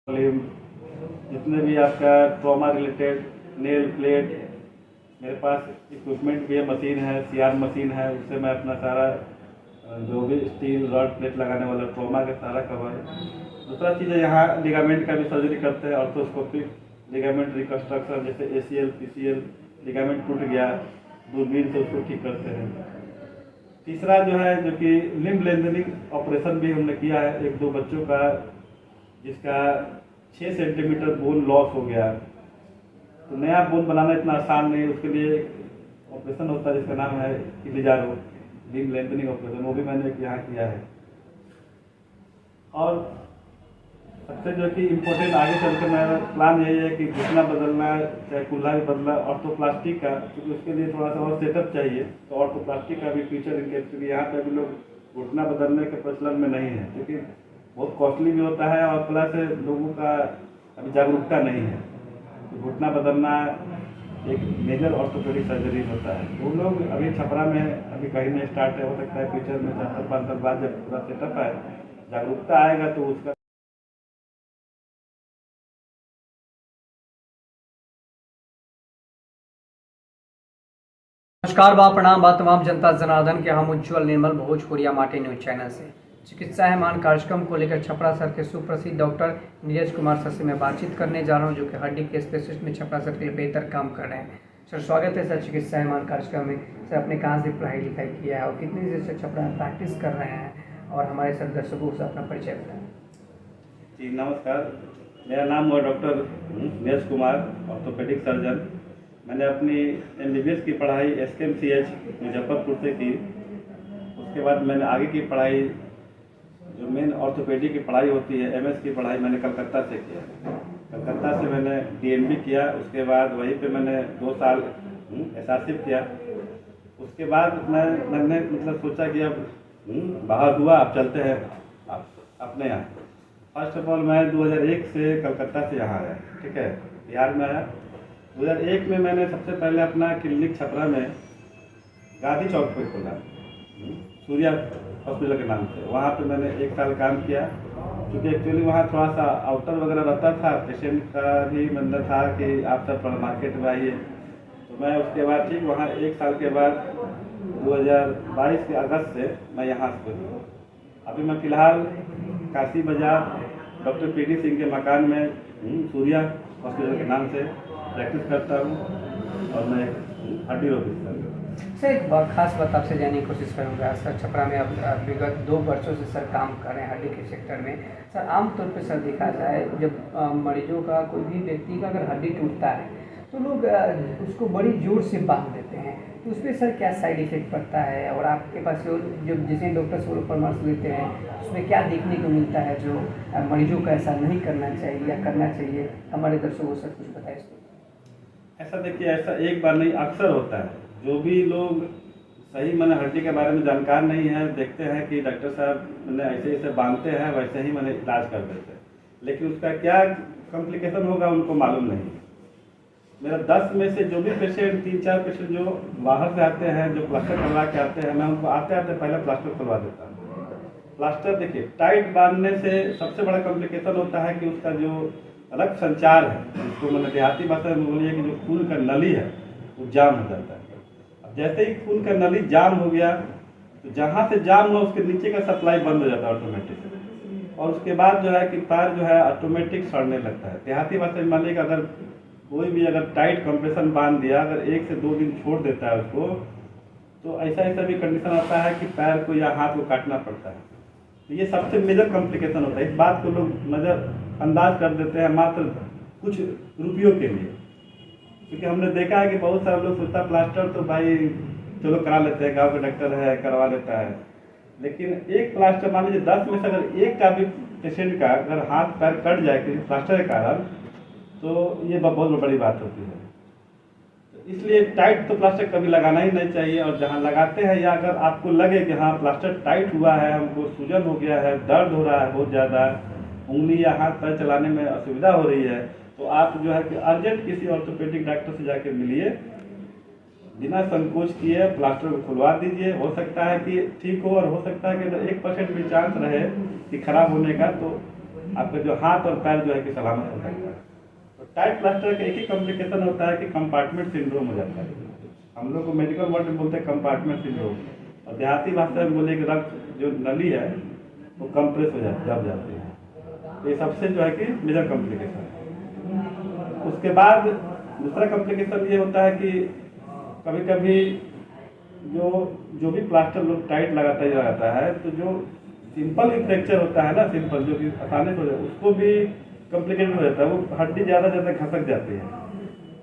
Volume, जितने भी आपका ट्रॉमा रिलेटेड नेल प्लेट, मेरे पास इक्विपमेंट भी है, मशीन है, सीआर मशीन है, उससे मैं अपना सारा जो भी स्टील रॉड प्लेट लगाने वाला ट्रॉमा का सारा कवर। दूसरा चीज़ है, यहाँ लिगामेंट का भी सर्जरी करते हैं, ऑर्थोस्कोपिक लिगामेंट रिकन्स्ट्रक्शन, जैसे ACL PCL लिगामेंट टूट गया, दूरबीन से उसको ठीक करते हैं। तीसरा जो है, जो कि लिम्ब लेंथनिंग ऑपरेशन भी हमने किया है, 1-2 बच्चों का जिसका 6 सेंटीमीटर बोन लॉस हो गया। तो नया बोन बनाना इतना आसान नहीं, उसके लिए ऑपरेशन होता है जिसका नाम है इलिजारो लिम्ब लेंथनिंग ऑपरेशन, वो भी मैंने यहाँ किया है। और सबसे जो कि इम्पोर्टेंट आगे चल के मेरा प्लान यही है कि घुटना बदलना, चाहे कुल्ला भी बदलना, ऑर्थोप्लास्टिक का, क्योंकि उसके लिए थोड़ा सा और सेटअप चाहिए, तो ऑर्थोप्लास्टिक का भी फ्यूचर इनके, क्योंकि यहाँ पे भी लोग घुटना बदलने के प्रचलन में नहीं है, क्योंकि बहुत कॉस्टली भी होता है और प्लस लोगों का अभी जागरूकता नहीं है। तो घुटना बदलना एक मेजर ऑर्थोपेडिक सर्जरी होता है, वो लोग अभी छपरा में अभी कहीं नहीं स्टार्ट है, हो सकता है फ्यूचर में 4-5 साल बाद जब पूरा सेटअप है, जागरूकता आएगा तो उसका। नमस्कार बा प्रणाम बा तमाम जनता जनार्दन के हम उज्ज्वल निर्मल भोजपुरिया माटी न्यूज चैनल से चिकित्सा एवं कार्यक्रम को लेकर छपरा सर के सुप्रसिद्ध डॉक्टर नीरज कुमार सर से मैं बातचीत करने जा रहा हूं, जो कि हड्डी के स्पेशलिस्ट में छपरा सर के लिए बेहतर काम कर रहे हैं। सर स्वागत है सर चिकित्सा एवं कार्यक्रम में। सर आपने कहाँ से पढ़ाई लिखाई किया है और कितनी देर से छपरा में प्रैक्टिस कर रहे हैं, और हमारे सर दर्शकों से अपना परिचय बताएं। जी नमस्कार, मेरा नाम है doctor Neeraj Kumar, orthopaedic surgeon. मैंने अपनी MBBS की पढ़ाई SKMCH मुजफ्फरपुर से की। उसके बाद मैंने आगे की पढ़ाई, जो मेन ऑर्थोपेडिक की पढ़ाई होती है, MS की पढ़ाई मैंने कलकत्ता से किया। कलकत्ता से मैंने DNB किया, उसके बाद वहीं पे मैंने 2 साल SRCP किया। उसके बाद मैंने मतलब सोचा कि अब बाहर हुआ, अब चलते हैं अपने यहाँ। फर्स्ट ऑफ ऑल मैं 2001 से कलकत्ता से यहाँ आया, ठीक है, बिहार में आया। 2001 में मैंने सबसे पहले अपना क्लिनिक छपरा में गांधी चौक पे खोला, सूर्या हॉस्पिटल के नाम से। वहाँ पे मैंने 1 साल काम किया, क्योंकि एक्चुअली वहाँ थोड़ा सा आउटर वगैरह रहता था, पेशेंट का भी मतलब था कि आप सब मार्केट में आइए। तो मैं उसके बाद ठीक वहाँ 1 साल के बाद 2022 के अगस्त से मैं यहाँ से हूँ। अभी मैं फ़िलहाल काशी बाजार डॉक्टर PD सिंह के मकान में सूर्या हॉस्पिटल के नाम से प्रैक्टिस करता हूँ, और मैं हड्डी रोग सर एक खास बात आपसे जानने की कोशिश करूँगा। सर छपरा में अब विगत 2 वर्षों से सर काम कर रहे हैं हड्डी के सेक्टर में। सर आमतौर पर सर देखा जाए, जब मरीजों का, कोई भी व्यक्ति का अगर हड्डी टूटता है तो लोग उसको बड़ी जोर से बांध देते हैं, तो उसमें सर क्या साइड इफेक्ट पड़ता है, और आपके पास जो जिसे डॉक्टर से परामर्श लेते हैं उसमें क्या देखने को मिलता है जो मरीजों को ऐसा नहीं करना चाहिए या करना चाहिए? हमारे दर्शकों से कुछ बताएं इसको। ऐसा देखिए, ऐसा एक बार नहीं, अक्सर होता है। जो भी लोग सही मैंने हड्डी के बारे में जानकार नहीं है, देखते हैं कि डॉक्टर साहब मैंने ऐसे ऐसे बांधते हैं, वैसे ही मैंने इलाज कर देते हैं, लेकिन उसका क्या कॉम्प्लिकेशन होगा उनको मालूम नहीं। मेरा 10 में से जो भी पेशेंट, 3-4 पेशेंट जो बाहर से आते हैं, जो प्लास्टर करवा के आते हैं, मैं उनको आते आते पहले प्लास्टर करवा देता हूँ। प्लास्टर देखिए, टाइट बांधने से सबसे बड़ा कॉम्प्लिकेशन होता है कि उसका जो रक्त संचार है, जिसको मैंने देहाती भाषा में बोलिए कि जो खून का नली है वो जाम हो जाता है। अब जैसे ही खून का नली जाम हो गया, तो जहाँ से जाम हुआ उसके नीचे का सप्लाई बंद हो जाता है ऑटोमेटिक, और उसके बाद जो है कि पैर जो है ऑटोमेटिक सड़ने लगता है। देहाती भाषा में मान लीजिए, अगर कोई भी अगर टाइट कंप्रेशन बांध दिया, अगर 1 से 2 दिन छोड़ देता है उसको, तो ऐसा भी कंडीशन आता है कि पैर को या हाथ को काटना पड़ता है। तो ये सबसे मेजर कॉम्प्लिकेशन होता है। इस बात को लोग नज़रअंदाज कर देते हैं मात्र कुछ रुपयों के लिए, क्योंकि हमने देखा है कि बहुत सारे लोग सोचता प्लास्टर तो भाई चलो करा लेते हैं, गांव का डॉक्टर है करवा लेता है, लेकिन एक प्लास्टर, मान लीजिए 10 में से अगर एक का भी पेशेंट का अगर हाथ पैर कट जाए किसी प्लास्टर के कारण, तो ये बहुत बड़ी बात होती है। तो इसलिए टाइट तो प्लास्टर कभी लगाना ही नहीं चाहिए, और जहाँ लगाते हैं, या अगर आपको लगे कि हाँ प्लास्टर टाइट हुआ है, हमको सूजन हो गया है, दर्द हो रहा है बहुत ज़्यादा, उंगली या हाथ पैर चलाने में असुविधा हो रही है, तो आप जो है कि अर्जेंट किसी ऑर्थोपेडिक डॉक्टर से जाकर मिलिए, बिना संकोच किए प्लास्टर को खुलवा दीजिए। हो सकता है कि ठीक हो, और हो सकता है कि अगर 1% भी चांस रहे कि खराब होने का, तो आपका जो हाथ और पैर जो है कि सलामत हो सकता है। तो टाइट प्लास्टर का एक ही कॉम्प्लिकेशन होता है कि कंपार्टमेंट सिंड्रोम हो जाता है। हम लोग को मेडिकल वर्ड में बोलते हैं कंपार्टमेंट सिंड्रोम, और देहाती भाषा में बोले कि रक्त जो नली है वो कंप्रेस हो जाती है, दब जाती है। तो ये सबसे जो है कि मेजर कॉम्प्लिकेशन है। उसके बाद दूसरा कॉम्प्लिकेशन ये होता है कि कभी कभी जो भी प्लास्टर लोग टाइट लगाता है तो जो सिंपल भी फ्रैक्चर होता है ना, सिंपल जो कि आसानी से हो जाता है, उसको भी कॉम्प्लिकेटेड हो जाता है, वो हड्डी ज़्यादा घसक जाती है।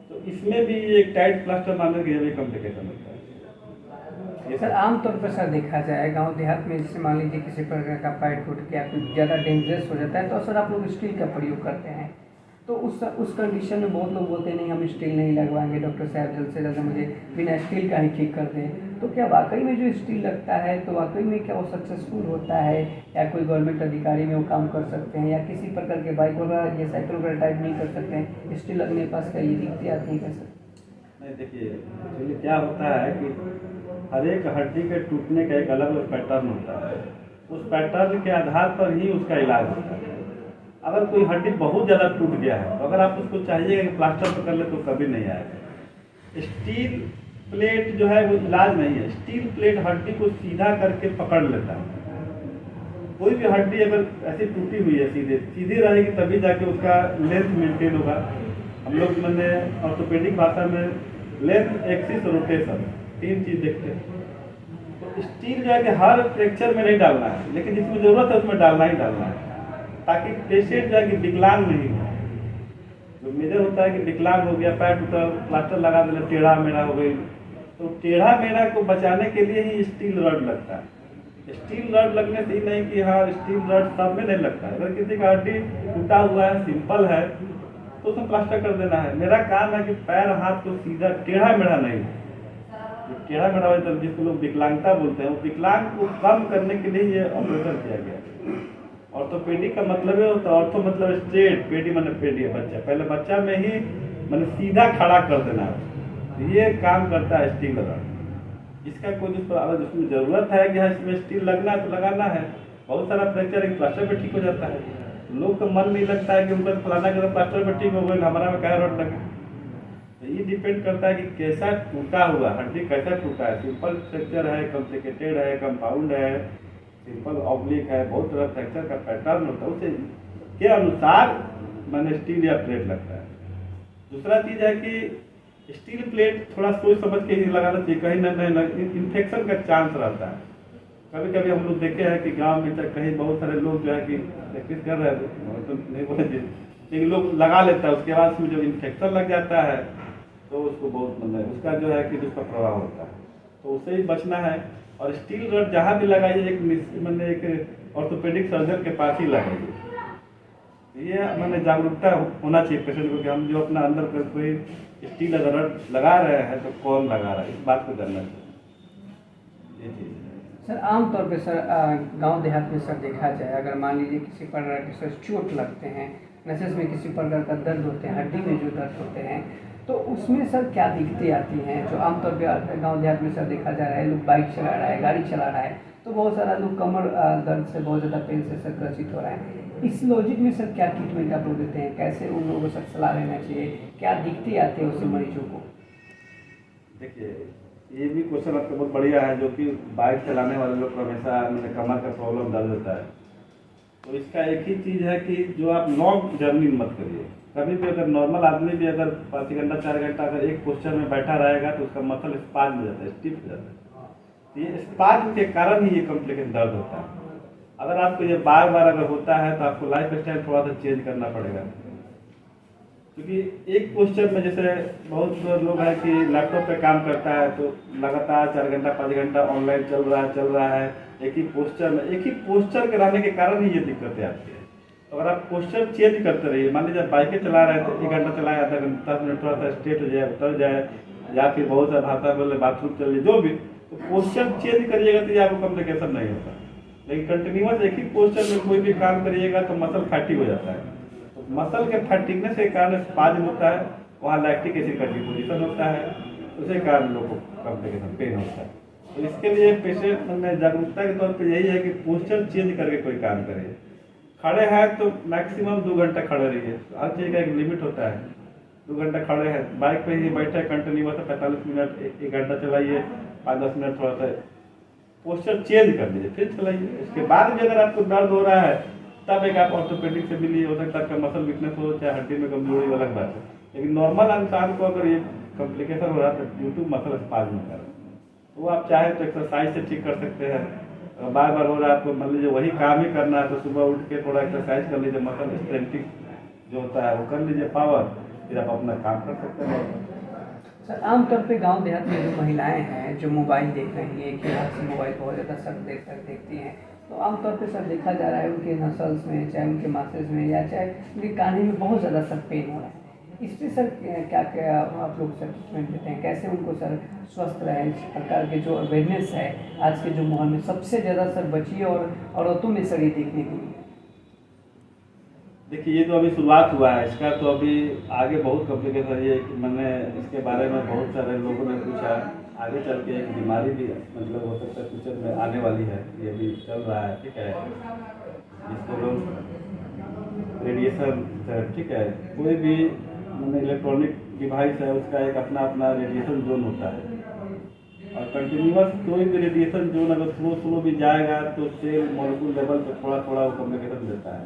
तो इसमें भी एक टाइट प्लास्टर मानने के लिए भी कॉम्प्लिकेशन होता है। ये सर आमतौर पर सर देखा जाए गांव देहात में, जैसे मान लीजिए किसी प्रकार का पैर टूट गया, कुछ ज़्यादा डेंजरस हो जाता है, तो सर आप लोग स्टील का प्रयोग करते हैं। तो उस कंडीशन में बहुत लोग बोलते हैं नहीं हम स्टील नहीं लगवाएंगे, डॉक्टर साहब जल्द से जल्द मुझे बिना स्टील का ही ठीक कर दें। तो क्या वाकई में जो स्टील लगता है तो वाकई में क्या वो सक्सेसफुल होता है, या कोई गवर्नमेंट अधिकारी में वो काम कर सकते हैं, या किसी प्रकार के बाइक वगैरह या साइकिल वगैरह टाइप नहीं कर सकते हैं, स्टील लगने के पास का ये दिक्कत आती नहीं कर सकते? नहीं, देखिए एक्चुअली क्या होता है कि हर एक हड्डी के टूटने का एक अलग अलग पैटर्न होता है। उस पैटर्न के आधार पर ही उसका इलाज होता है। अगर कोई हड्डी बहुत ज़्यादा टूट गया है तो अगर आप उसको चाहिएगा कि प्लास्टर पर कर ले तो कभी नहीं आएगा। स्टील प्लेट जो है वो इलाज नहीं है। स्टील प्लेट हड्डी को सीधा करके पकड़ लेता है। कोई भी हड्डी अगर ऐसी टूटी हुई है सीधी रहेगी तभी जाके उसका लेंथ मेंटेन होगा। हम लोग मैंने ऑर्थोपेडिक भाषा में लेंथ, एक्सिस, रोटेशन 3 चीज़ देखते हैं। तो स्टील जो है कि हर फ्रैक्चर में नहीं डालना है, लेकिन जिसमें ज़रूरत है उसमें डालना ही डालना है, ताकि पेशेंट जो है कि विकलांग नहीं हो। जो मेजर होता है कि विकलांग हो गया, पैर टूटा, प्लास्टर लगा देना, टेढ़ा मेढ़ा हो गई, तो टेढ़ा मेढ़ा को बचाने के लिए ही स्टील रड लगता है। स्टील रड लगने से ही नहीं कि हाँ स्टील रड सब में नहीं लगता है। अगर किसी का हड्डी टूटा हुआ है, सिंपल है, तो उसमें प्लास्टर कर देना है। मेरा काम है कि पैर हाथ को सीधा टेढ़ा मेढ़ा नहीं, टेढ़ा मेढ़ा हो तो जिसको लोग विकलांगता बोलते हैं, वो विकलांग को कम करने के लिए ये ऑपरेशन किया गया। ऑर्थोपेडिक का मतलब है होता है, ऑर्थो मतलब स्ट्रेट, पेडी मतलब पेडी है बच्चा, पहले बच्चा में ही मतलब सीधा खड़ा कर देना है। ये काम करता है स्टील रड। इसका कोई अगर जिसमें ज़रूरत है कि हाँ इसमें स्टील लगना है तो लगाना है। बहुत सारा फ्रैक्चर एक प्लास्टर पे ठीक हो जाता है। लोग का मन नहीं लगता है कि उनका फलाना के प्लास्टर पे ठीक हो गई, हमारा में क्या रड लगे। तो ये डिपेंड करता है कि कैसा टूटा हुआ हड्डी, कैसा टूटा है। सिंपल फ्रैक्चर है, कॉम्प्लिकेटेड है, कंपाउंड है, सिंपल ऑब्लिक है, बहुत तरह फ्रैक्चर का पैटर्न होता है, उसे के अनुसार मैंने स्टील या प्लेट लगता है। दूसरा चीज़ है कि स्टील प्लेट थोड़ा सोच समझ के ही लगाना चाहिए, कहीं ना इन्फेक्शन का चांस रहता है। कभी कभी हम लोग देखे हैं कि गांव में तक कहीं बहुत सारे लोग जो है कि प्रैक्टिस कर रहे हैं तो नहीं बोले, लेकिन लोग लगा लेता है, उसके बाद उसमें जब इन्फेक्शन लग जाता है तो उसको बहुत मतलब उसका जो है कि उसका प्रभाव होता है, तो उससे ही बचना है। और स्टील रड जहाँ भी लगाइए एक ऑर्थोपेडिक सर्जन के पास ही लगाइए। ये मैंने जागरूकता होना चाहिए पेशेंट को कि हम जो अपना अंदर पर कोई स्टील अगर रड लगा रहे हैं तो कौन लगा रहा है, इस बात को जानना चाहिए। ये चीज़ सर आमतौर पे सर गांव देहात में सर देखा जाए, अगर मान लीजिए किसी प्रकार के सर चोट लगते हैं, नसेस में किसी प्रकार का दर्द होते हैं, हड्डी में जो दर्द होते हैं, तो उसमें सर क्या दिक्कतें आती हैं? जो आमतौर पे गांव देहात में सर देखा जा रहा है, लोग बाइक चला रहा है, गाड़ी चला रहा है, तो बहुत सारा लोग कमर दर्द से बहुत ज़्यादा पेन से सर ग्रसित हो रहा है। इस लॉजिक में सर क्या ट्रीटमेंट आप लोग देते हैं? कैसे उन लोगों को सर सलाह लेना चाहिए? क्या दिक्कतें आती है उससे मरीजों को? देखिए ये भी क्वेश्चन आपका बहुत बढ़िया है, जो कि बाइक चलाने वाले लोग को हमेशा मतलब कमर का प्रॉब्लम दर्द होता है। तो इसका एक ही चीज़ है कि जो आप लॉन्ग जर्नी मत करिए। कभी भी अगर नॉर्मल आदमी भी अगर 5 घंटा 4 घंटा अगर एक पोस्चर में बैठा रहेगा तो उसका मसल स्पाज हो जाता है, स्टिफ हो जाता है। ये स्पाज के कारण ही ये कॉम्प्लिकेशन दर्द होता है। अगर आपको ये बार बार अगर होता है तो आपको लाइफ स्टाइल थोड़ा सा चेंज करना पड़ेगा, क्योंकि एक पोस्चर में जैसे बहुत लोग हैं कि लैपटॉप पे काम करता है तो लगातार 4 घंटा 5 घंटा ऑनलाइन चल रहा है एक ही पोस्चर के रहने के कारण ही ये दिक्कतें आती है। तो अगर आप पोस्चर चेंज करते रहिए, मान लीजिए बाइकें चला रहे हैं तो 1 घंटा चलाए, आधा घंटा 10 मिनट थोड़ा सा स्ट्रेट हो जाए, उतर जाए, या फिर बहुत सारा भाषा बोले बाथरूम चलिए, जो भी, तो पोस्चर चेंज करिएगा तो ये आपको कॉम्प्लिकेशन नहीं होता। लेकिन कंटिन्यूस एक ही पोस्चर में कोई भी काम करिएगा तो मसल फैटिग हो जाता है। तो मसल के फैटिगनेस के कारण स्पाज्म होता है, वहाँ लैक्टिक एसिड का डिपोजिशन होता है, उसके कारण लोगों को कॉम्प्लिकेशन पेन होता है। तो इसके लिए पेशेंट में जागरूकता के तौर पर यही है कि पोस्चर चेंज करके कोई काम करे। खड़े हैं तो मैक्सिमम 2 घंटा खड़े रहिए, हर चीज़ का एक लिमिट होता है। 2 घंटा खड़े हैं, बाइक पे ही बैठे कंटिन्यू 45 मिनट, 1 घंटा चलाइए, 5-10 मिनट थोड़ा सा पोस्चर चेंज कर लीजिए, फिर चलाइए। उसके बाद भी अगर आपको दर्द हो रहा है तब एक आप ऑर्थोपेडिक से मिलिए, हो सकता है आपका मसल वीकनेस हो, चाहे हड्डी में कमजोरी, अलग बात है। लेकिन नॉर्मल इंसान को अगर ये कॉम्प्लिकेशन हो रहा है तो यूट्यूब मसल स्पाज्म में करें, वो आप चाहे तो एक्सरसाइज से ठीक कर सकते हैं। बार बार हो रहा है आपको, मान लीजिए वही काम ही करना है तो सुबह उठ के थोड़ा एक्सरसाइज कर लीजिए, मसल स्ट्रेंथिंग जो होता है वो कर लीजिए, पावर, फिर आप अपना काम कर सकते हैं। सर आमतौर पे गांव देहात में जो महिलाएं हैं जो मोबाइल देख रही हैं, कि हाथ से मोबाइल बहुत ज़्यादा सर देखती हैं, तो आमतौर पे सर देखा जा रहा है उनके नसल्स में, चाहे उनके मासेस में, या चाहे उनके कान्हे में बहुत ज़्यादा सर पेन हो रहा है। इस पर सर क्या क्या आप लोग सर ट्रीटमेंट देते हैं, कैसे उनको सर स्वस्थ रहे? इस प्रकार के जो अवेयरनेस है आज के जो माहौल में सबसे ज़्यादा सर बच्ची और औरतों में सर ये देखने को मिले। देखिए, ये तो अभी शुरुआत हुआ है इसका, तो अभी आगे बहुत कॉम्प्लिकेशन है कि मैंने इसके बारे में बहुत सारे लोगों ने पूछा। आगे चल के एक बीमारी भी मतलब हो सकता है फ्यूचर में आने वाली है, ये भी चल रहा है, ठीक है, जिसको लोग रेडिएशन, ठीक है, कोई भी मैंने इलेक्ट्रॉनिक डिवाइस है उसका एक अपना अपना रेडिएशन जोन होता है, और कंटिन्यूअस कोई भी रेडिएशन जोन अगर स्लो भी जाएगा तो सेल मॉलिक्यूल लेवल पर थोड़ा थोड़ा वो कम्युनिकेशन देता है।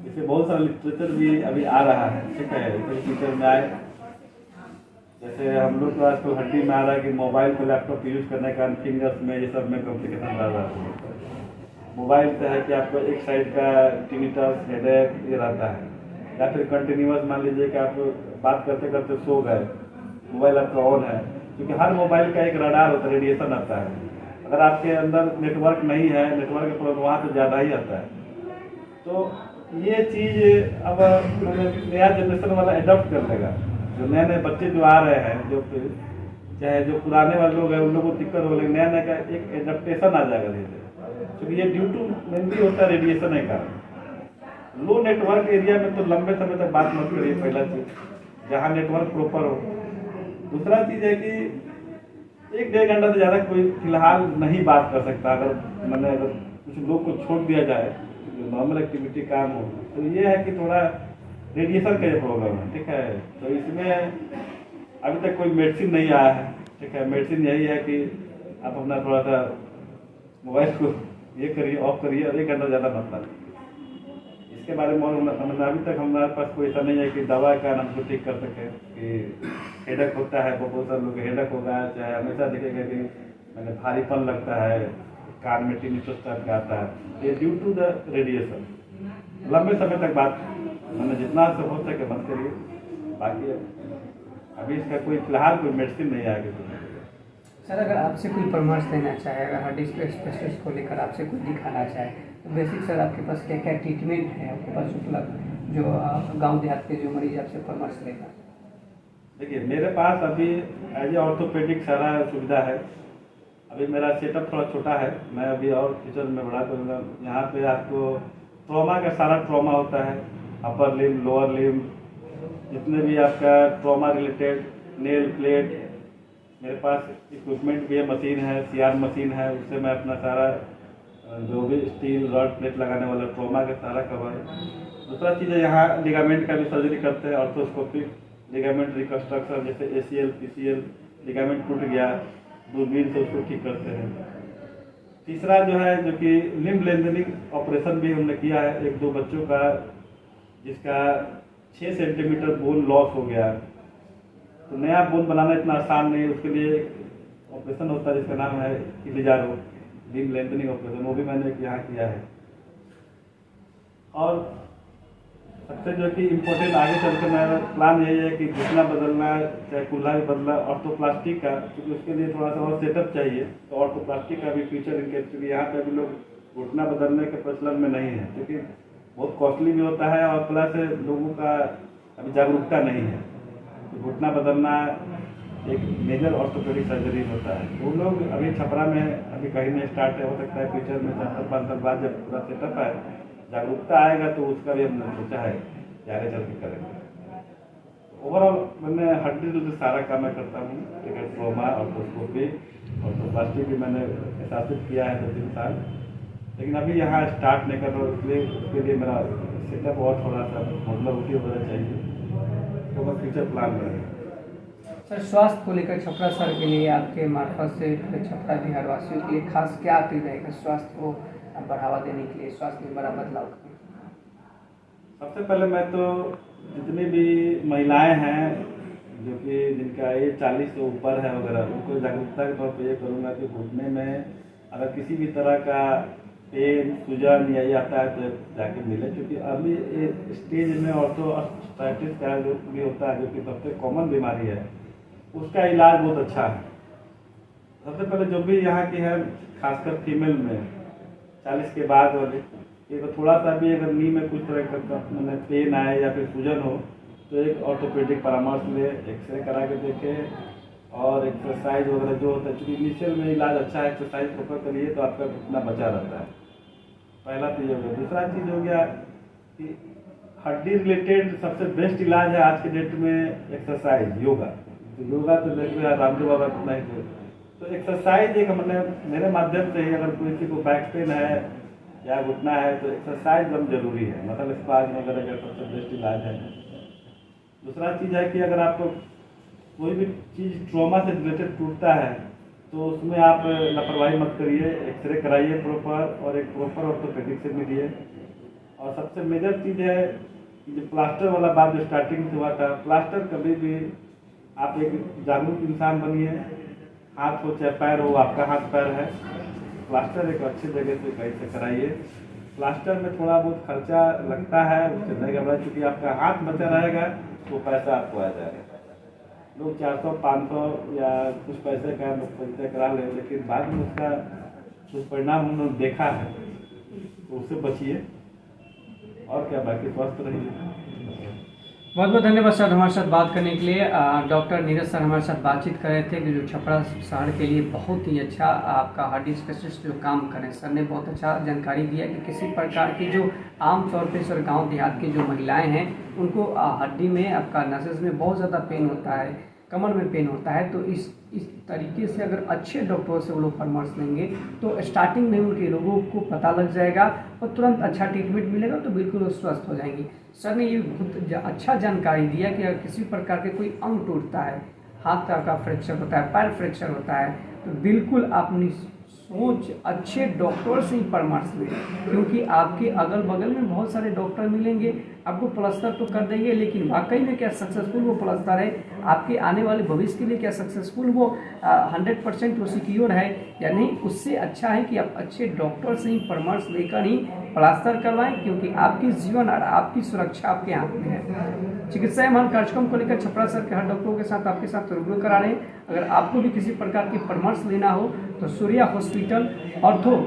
इससे बहुत सारा लिटरेचर भी अभी आ रहा है, ठीक है, तो फ्यूचर में आए। जैसे हम लोग तो आजकल हड्डी में आ रहा है कि मोबाइल पे लैपटॉप यूज़ करने का फिंगर्स में ये सब में कॉम्प्लिकेशन आ रहा है। मोबाइल से है कि आपको एक साइड का टिनिटस, हेडेक ये रहता है, या फिर कंटिन्यूअस मान लीजिए कि आप बात करते करते सो गए, मोबाइल आपका ऑन है, क्योंकि हर मोबाइल का एक रडार होता है, रेडिएशन आता है। अगर आपके अंदर नेटवर्क नहीं है, नेटवर्क का प्रॉब्लम वहाँ तो ज़्यादा ही आता है। तो ये चीज़ अब नया जनरेशन वाला एडॉप्ट कर लेगा। जो नए नए बच्चे जो आ रहे हैं, जो चाहे जो पुराने वाले लोग हैं उन लोगों को दिक्कत हो, लेकिन नया नया का एक एडप्टेशन आ जाएगा धीरे, क्योंकि ये ड्यू टू मेनली होता है रेडिएशन है कारण। लो नेटवर्क एरिया में तो लंबे समय तक बात मत करिए, पहला चीज़, जहाँ नेटवर्क प्रॉपर हो। दूसरा चीज़ है कि 1-1.5 घंटा से ज़्यादा कोई फिलहाल नहीं बात कर सकता। अगर कुछ लोग को छोड़ दिया जाए, जो नॉर्मल एक्टिविटी काम हो, तो ये है कि थोड़ा रेडिएशन का ये प्रॉब्लम है, ठीक है। तो इसमें अभी तक कोई मेडिसिन नहीं आया है, ठीक है। मेडिसिन यही है कि आप अपना थोड़ा सा मोबाइल को ये करिए, ऑफ करिए, और 1 घंटा ज़्यादा मत लगाइए। इसके बारे में अभी तक हमारे पास कोई ऐसा नहीं है कि दवा का नाम को ठीक कर सके। कि हेडक होता है, बहुत सारे लोग हेडक होगा, चाहे हमेशा दिखेगा कि मैंने भारीपन लगता है, कान में टिनिटस टाइप का आता है, ये ड्यू टू द रेडिएशन। लंबे समय तक बात मैंने जितना से हो सके मत करिए। बाकी अभी इसका कोई फिलहाल कोई मेडिसिन नहीं आएगी। सर अगर आपसे कोई परामर्श लेना चाहे, अगर हार्ट स्पेशलिस्ट को लेकर आपसे कोई दिखाना चाहे, तो बेसिक सर आपके पास क्या क्या ट्रीटमेंट है आपके पास उपलब्ध, जो गांव देहात के जो मरीज आपसे परामर्श लेगा? देखिए, मेरे पास अभी एज ए ऑर्थोपेडिक सारा सुविधा है। अभी मेरा सेटअप थोड़ा छोटा है, मैं अभी और फ्यूचर में बड़ा करूँगा। यहाँ पे आपको ट्रॉमा का सारा ट्रॉमा होता है, अपर लिम्ब, लोअर लिम्ब, जितने भी आपका ट्रॉमा रिलेटेड, नेल प्लेट, मेरे पास इक्विपमेंट भी है, मशीन है, सीआर मशीन है, उससे मैं अपना सारा जो भी स्टील रॉड प्लेट लगाने वाला ट्रॉमा का सारा कवर है। दूसरा चीज़ है, यहाँ लिगामेंट का भी सर्जरी करते हैं, ऑर्थोस्कोपिक लिगामेंट रिकन्स्ट्रक्शन, जैसे ACL, PCL लिगामेंट टूट गया, दूरबीन से उसको ठीक करते हैं। तीसरा जो है, जो कि लिम्ब लेंथनिंग ऑपरेशन भी हमने किया है 1-2 बच्चों का, जिसका 6 सेंटीमीटर बोन लॉस हो गया। तो नया बोन बनाना इतना आसान नहीं, उसके लिए ऑपरेशन होता है जिसका नाम है इलिजारो लिम्ब लेंथनिंग ऑपरेशन, वो भी मैंने यहाँ किया है। और सबसे जो कि इम्पोर्टेंट आगे चल के मेरा प्लान यही है कि घुटना बदलना, चाहे कूल्हा भी बदलना, ऑर्थोप्लास्टिक का, क्योंकि उसके लिए थोड़ा सा और सेटअप चाहिए। तो ऑर्थोप्लास्टिक का भी फ्यूचर इनके, क्योंकि यहाँ पे अभी लोग घुटना बदलने के प्रचलन में नहीं है, क्योंकि बहुत कॉस्टली भी होता है, और प्लस लोगों का अभी जागरूकता नहीं है। तो घुटना बदलना एक मेजर ऑर्थोपेडिक सर्जरी होता है। वो लोग अभी छपरा में अभी कहीं नहीं स्टार्ट है, हो सकता है फ्यूचर में 4-5 साल बाद जब पूरा सेटअप है, जागरूकता आएगा, तो उसका भी हमने सोचा है कि आगे चल के करेंगे। ओवरऑल मैंने हड्डी से सारा काम मैं करता हूँ, ठीक है। ट्रॉमा, ऑर्थोस्कोपी, ऑर्थोप्लास्टिक भी मैंने शासित किया है 2-3 साल। लेकिन अभी यहाँ स्टार्ट नहीं कर रहा हूँ, इसलिए उसके लिए मेरा सेटअप और थोड़ा सा मतलब उठी होना चाहिए, तो मैं फ्यूचर प्लान करेंगे। सर स्वास्थ्य को लेकर छपरा शहर के लिए आपके मार्फत से छपरा बिहार वासियों के लिए खास क्या अपील रहेगा स्वास्थ्य को बढ़ावा देने के लिए, स्वास्थ्य में बड़ा बदलाव करने के लिए? सबसे पहले मैं तो जितनी भी महिलाएं हैं जो कि जिनका एज 40 से ऊपर है वगैरह, उनको जागरूकता के तौर पर ये करूँगा कि घुटने में अगर किसी भी तरह का पेन सूजन या ये आता है तो जाके मिले, क्योंकि अभी स्टेज में ऑर्थोआर्थराइटिस का जो भी होता है, जो कि सबसे कॉमन बीमारी है, उसका इलाज बहुत अच्छा है। सबसे पहले जो भी यहाँ की है, खासकर फीमेल में 40 के बाद वाले, ये तो थोड़ा सा भी अगर नी में कुछ तरह का मतलब पेन आए या फिर सूजन हो तो एक ऑर्थोपेडिक परामर्श ले, एक्सरे करा के देखे और एक्सरसाइज वगैरह जो होता है, चूँकि इनिशियल में इलाज अच्छा है, एक्सरसाइज फोकस करिए तो आपका घुटना बचा रहता है। पहला चीज़ हो गया। दूसरा चीज़ हो गया कि हड्डी रिलेटेड सबसे बेस्ट इलाज है आज के डेट में एक्सरसाइज, योगा। तो योगा तो देख रहे रामदेव बाबा कितना ही, तो एक्सरसाइज एक मतलब मेरे माध्यम से ही अगर किसी को बैक पेन है या घुटना है तो एक्सरसाइज एकदम जरूरी है, मतलब स्पाज वगैरह का सबसे बेस्ट इलाज है। दूसरा चीज़ है कि अगर आपको कोई भी चीज़ ट्रॉमा से रिलेटेड टूटता है तो उसमें आप लापरवाही मत करिए, एक्सरे कराइए प्रॉपर और एक प्रॉपर ऑर्थोपेडिक से मिलिए। और सबसे मेजर चीज़ है कि जो प्लास्टर वाला बात जो स्टार्टिंग से हुआ था, प्लास्टर कभी भी आप एक जागरूक इंसान बनिए, हाथ हो चाहे पैर हो, आपका हाथ पैर है, प्लास्टर एक अच्छी जगह से कहीं से कराइए। प्लास्टर में थोड़ा बहुत खर्चा लगता है, उससे नहीं घबराए, क्योंकि आपका हाथ बचा रहेगा तो पैसा आपको आ जाएगा। लोग 400-500 या कुछ पैसे का पैसे करा ले, लेकिन बाद में उसका कुछ परिणाम हम लोग देखा है, तो उससे बचिए और क्या, बाकी स्वस्थ रहिए। बहुत बहुत धन्यवाद सर हमारे साथ बात करने के लिए। डॉक्टर नीरज सर हमारे साथ बातचीत कर रहे थे कि जो छपरा शहर के लिए बहुत ही अच्छा आपका हड्डी स्पेशलिस्ट जो काम करें, सर ने बहुत अच्छा जानकारी दिया कि किसी प्रकार की जो आम तौर पे सर गांव देहात की जो महिलाएं हैं उनको हड्डी में आपका नसेस में बहुत ज़्यादा पेन होता है, कमर में पेन होता है, तो इस तरीके से अगर अच्छे डॉक्टरों से वो लोग परामर्श लेंगे तो स्टार्टिंग में उनके रोगों को पता लग जाएगा और तुरंत अच्छा ट्रीटमेंट मिलेगा तो बिल्कुल वो स्वस्थ हो जाएंगी। सर ने ये बहुत अच्छा जानकारी दिया कि अगर किसी प्रकार के कोई अंग टूटता है, हाथ का फ्रैक्चर होता है, पैर फ्रैक्चर होता है, तो बिल्कुल अपनी सोच अच्छे डॉक्टर से ही परामर्श लें, क्योंकि आपके अगल बगल में बहुत सारे डॉक्टर मिलेंगे, आपको प्लास्टर तो कर देंगे, लेकिन वाकई में क्या सक्सेसफुल वो प्लास्टर है, आपके आने वाले भविष्य के लिए क्या सक्सेसफुल वो 100% वो सिक्योर है या नहीं। उससे अच्छा है कि आप अच्छे डॉक्टर से ही परामर्श लेकर ही प्लास्टर करवाएं, क्योंकि आपकी जीवन और आपकी सुरक्षा आपके हाथ में है। चिकित्सा एवं कार्यक्रम को लेकर छपरा शहर के हर डॉक्टरों के साथ आपके साथ रूबरू करा रहे हैं। अगर आपको भी किसी प्रकार की परामर्श लेना हो तो सूर्या हॉस्पिटल ऑर्थो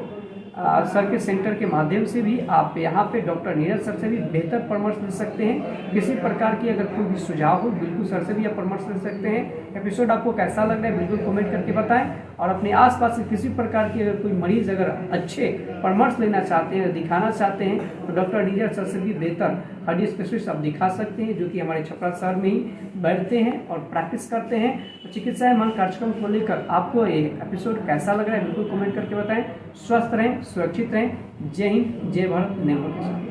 सर के सेंटर के माध्यम से भी आप यहाँ पे डॉक्टर नीरज सर से भी बेहतर परामर्श ले सकते हैं। किसी प्रकार की अगर कोई भी सुझाव हो बिल्कुल सर से भी आप परामर्श ले सकते हैं। एपिसोड आपको कैसा लग रहा है बिल्कुल कमेंट करके बताएं, और अपने आसपास से किसी प्रकार की अगर कोई मरीज अगर अच्छे परामर्श लेना चाहते हैं, दिखाना चाहते हैं, तो डॉक्टर नीरज सर से भी बेहतर हड्डी स्पेशलिस्ट आप दिखा सकते हैं, जो कि हमारे छपरा शहर में ही बैठते हैं और प्रैक्टिस करते हैं। तो चिकित्सा एवं कार्यक्रम को लेकर आपको ये एपिसोड कैसा लग रहा है बिल्कुल कमेंट करके बताएं। स्वस्थ रहें, सुरक्षित रहें। जय हिंद, जय भारत, नेम के साथ।